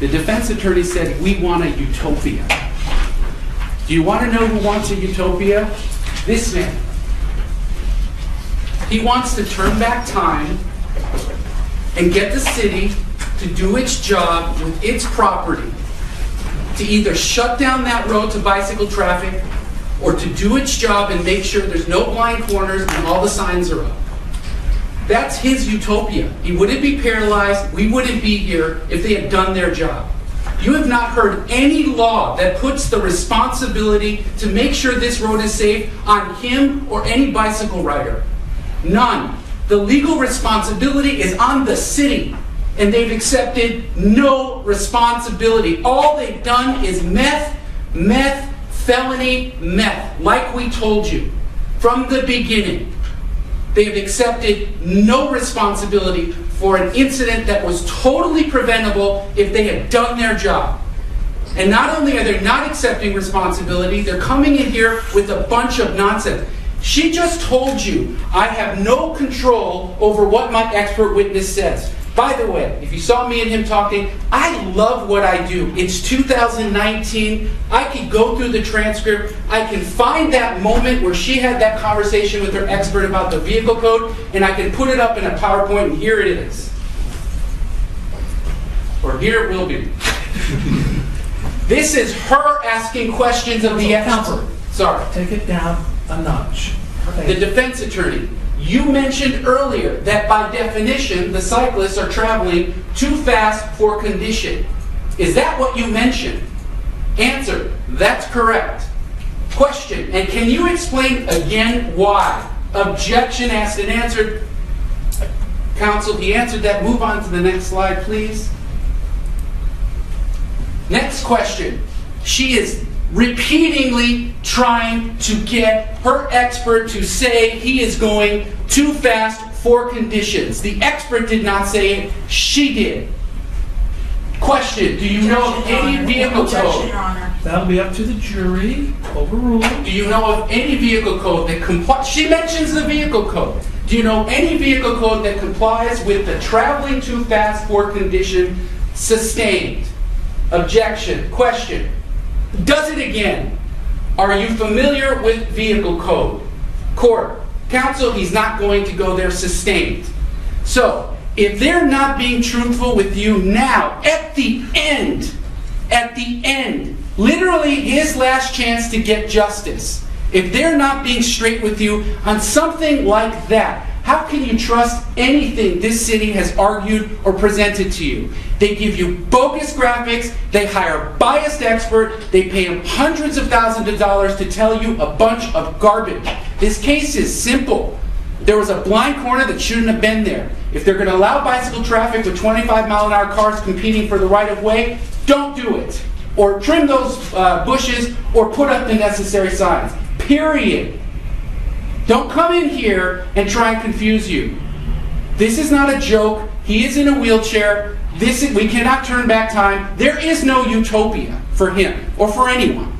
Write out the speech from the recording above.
The defense attorney said, we want a utopia. Do you want to know who wants a utopia? This man. He wants to turn back time and get the city to do its job with its property, to either shut down that road to bicycle traffic or to do its job and make sure there's no blind corners and all the signs are up. That's his utopia. He wouldn't be paralyzed, we wouldn't be here if they had done their job. You have not heard any law that puts the responsibility to make sure this road is safe on him or any bicycle rider. None. The legal responsibility is on the city, and they've accepted no responsibility. All they've done is meth, felony, meth, like we told you from the beginning. They've accepted no responsibility for an incident that was totally preventable if they had done their job. And not only are they not accepting responsibility, they're coming in here with a bunch of nonsense. She just told you, I have no control over what my expert witness says. By the way, if you saw me and him talking, I love what I do. It's 2019. I can go through the transcript. I can find that moment where she had that conversation with her expert about the vehicle code, and I can put it up in a PowerPoint, and here it is. Or here it will be. This is her asking questions of the expert. Sorry. Take it down a notch. The defense attorney. You mentioned earlier that by definition, the cyclists are traveling too fast for condition. Is that what you mentioned? Answer, that's correct. Question, and can you explain again why? Objection asked and answered. Counsel, he answered that. Move on to the next slide, please. Next question. She is repeatedly trying to get her expert to say he is going too fast for conditions. The expert did not say it, she did. Question, do you know of any vehicle code? That'll be up to the jury. Overruled. Do you know of any vehicle code that complies? She mentions the vehicle code. Do you know any vehicle code that complies with the traveling too fast for condition? Sustained. Objection. Question. Does it again. Are you familiar with vehicle code? Court. Counsel, he's not going to go there. Sustained. So, if they're not being truthful with you now, at the end, literally his last chance to get justice, if they're not being straight with you on something like that, how can you trust anything this city has argued or presented to you? They give you bogus graphics, they hire a biased expert, they pay him hundreds of thousands of dollars to tell you a bunch of garbage. This case is simple. There was a blind corner that shouldn't have been there. If they're going to allow bicycle traffic with 25-mile-an-hour cars competing for the right-of-way, don't do it. Or trim those bushes or put up the necessary signs. Period. Don't come in here and try and confuse you. This is not a joke. He is in a wheelchair. We cannot turn back time. There is no utopia for him or for anyone.